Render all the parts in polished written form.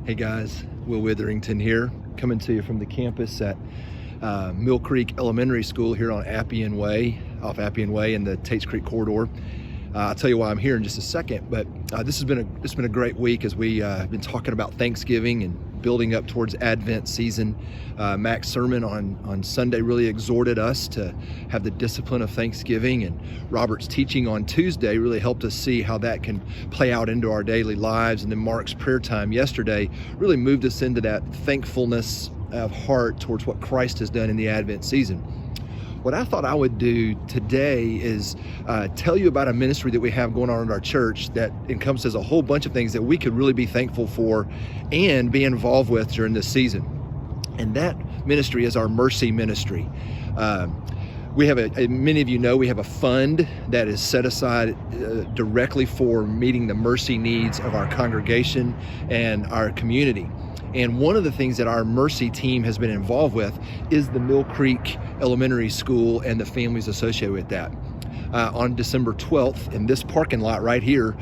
Hey guys, Will Witherington here, coming to you from the campus at Mill Creek Elementary School here on Appian Way, off Appian Way in the Tates Creek corridor. I'll tell you why I'm here in just a second, but this has been a great week as we have been talking about Thanksgiving and building up towards Advent season. Mac's sermon on Sunday really exhorted us to have the discipline of Thanksgiving, and Robert's teaching on Tuesday really helped us see how that can play out into our daily lives. And then Mark's prayer time yesterday really moved us into that thankfulness of heart towards what Christ has done in the Advent season. What I thought I would do today is tell you about a ministry that we have going on in our church that encompasses a whole bunch of things that we could really be thankful for and be involved with during this season. And that ministry is our Mercy Ministry. We have many of you know, we have a fund that is set aside directly for meeting the mercy needs of our congregation and our community. And one of the things that our Mercy team has been involved with is the Mill Creek Elementary School and the families associated with that. On December 12th, in this parking lot right here,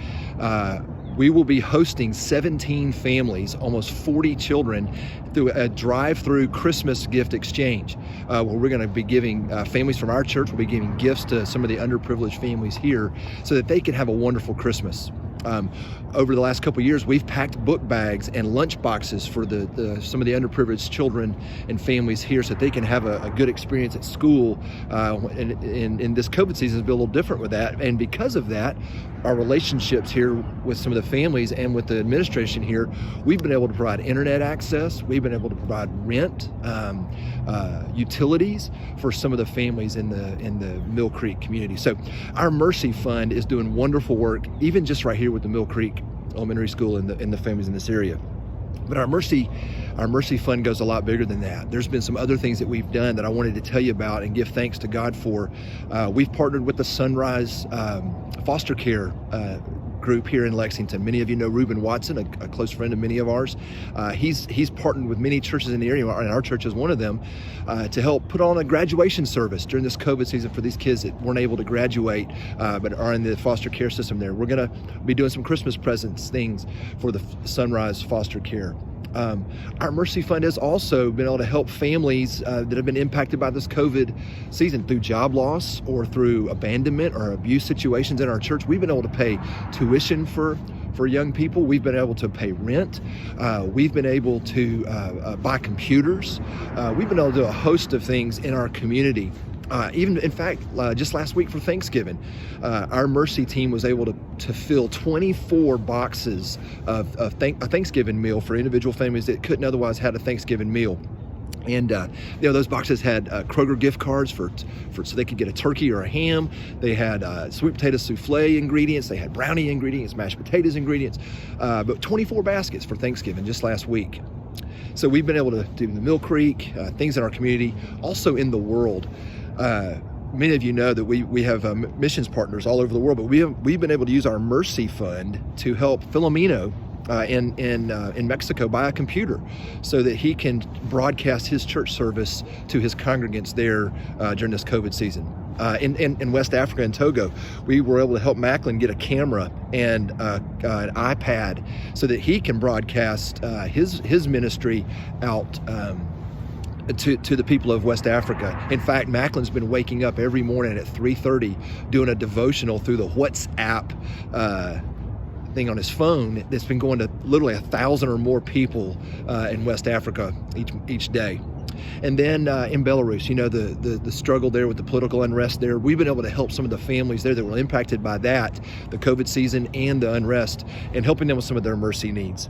we will be hosting 17 families, almost 40 children, through a drive-through Christmas gift exchange, where we're going to be giving families from our church will be giving gifts to some of the underprivileged families here so that they can have a wonderful Christmas. Over the last couple of years, we've packed book bags and lunch boxes for some of the underprivileged children and families here so that they can have a good experience at school. And this COVID season has been a little different with that. And because of that, our relationships here with some of the families and with the administration here, we've been able to provide internet access. We've been able to provide rent, utilities for some of the families in the Mill Creek community. So our Mercy Fund is doing wonderful work, even just right here with the Mill Creek Elementary School and the families in this area. But our Mercy Fund goes a lot bigger than that. There's been some other things that we've done that I wanted to tell you about and give thanks to God for. We've partnered with the Sunrise Foster Care group here in Lexington. Many of you know Reuben Watson, a close friend of many of ours. He's partnered with many churches in the area, and our church is one of them, to help put on a graduation service during this COVID season for these kids that weren't able to graduate but are in the foster care system there. We're going to be doing some Christmas presents things for the Sunrise Foster Care. Our Mercy Fund has also been able to help families that have been impacted by this COVID season through job loss or through abandonment or abuse situations in our church. We've been able to pay tuition for young people. We've been able to pay rent. We've been able to buy computers. We've been able to do a host of things in our community. Even, in fact, just last week for Thanksgiving, our Mercy team was able to fill 24 boxes of a Thanksgiving meal for individual families that couldn't otherwise have a Thanksgiving meal. And those boxes had Kroger gift cards for so they could get a turkey or a ham. They had sweet potato souffle ingredients. They had brownie ingredients, mashed potatoes ingredients, but 24 baskets for Thanksgiving just last week. So we've been able to do the Mill Creek, things in our community, also in the world. Many of you know that we have missions partners all over the world, but we've been able to use our Mercy Fund to help Filomeno in Mexico buy a computer so that he can broadcast his church service to his congregants there during this COVID season. In West Africa and Togo, we were able to help Macklin get a camera and an iPad so that he can broadcast his ministry out to the people of West Africa. In fact, Macklin's been waking up every morning at 3:30 doing a devotional through the WhatsApp thing on his phone that's been going to literally 1,000 or more people in West Africa each day. And then in Belarus, the struggle there with the political unrest there, we've been able to help some of the families there that were impacted by that, the COVID season and the unrest, and helping them with some of their mercy needs.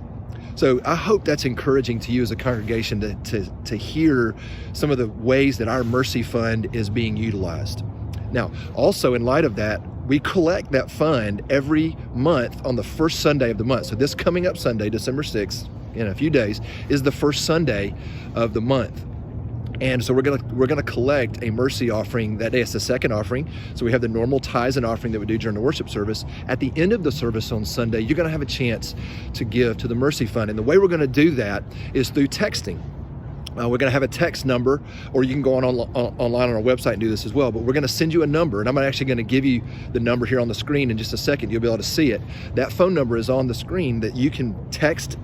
So I hope that's encouraging to you as a congregation to hear some of the ways that our Mercy Fund is being utilized. Now, also in light of that, we collect that fund every month on the first Sunday of the month. So this coming up Sunday, December 6th, in a few days, is the first Sunday of the month. And so we're gonna collect a mercy offering that day. It's the second offering. So we have the normal tithes and offering that we do during the worship service. At the end of the service on Sunday, you're gonna have a chance to give to the Mercy Fund. And the way we're gonna do that is through texting. We're going to have a text number, or you can go online on our website and do this as well. But we're going to send you a number, and I'm actually going to give you the number here on the screen in just a second. You'll be able to see it. That phone number is on the screen that you can text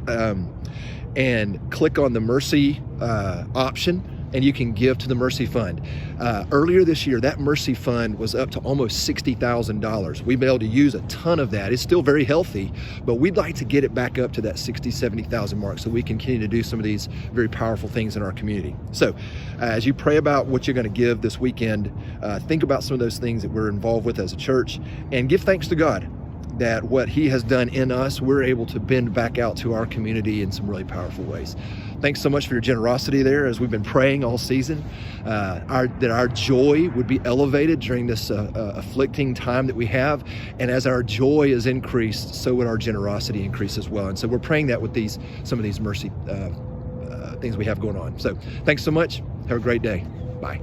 and click on the Mercy option, and you can give to the Mercy Fund. Earlier this year, that Mercy Fund was up to almost $60,000. We've been able to use a ton of that. It's still very healthy, but we'd like to get it back up to that 60, 70,000 mark so we can continue to do some of these very powerful things in our community. So as you pray about what you're going to give this weekend, think about some of those things that we're involved with as a church, and give thanks to God that what He has done in us, we're able to bend back out to our community in some really powerful ways. Thanks so much for your generosity there as we've been praying all season, that our joy would be elevated during this afflicting time that we have. And as our joy is increased, so would our generosity increase as well. And so we're praying that with some of these mercy things we have going on. So thanks so much. Have a great day. Bye.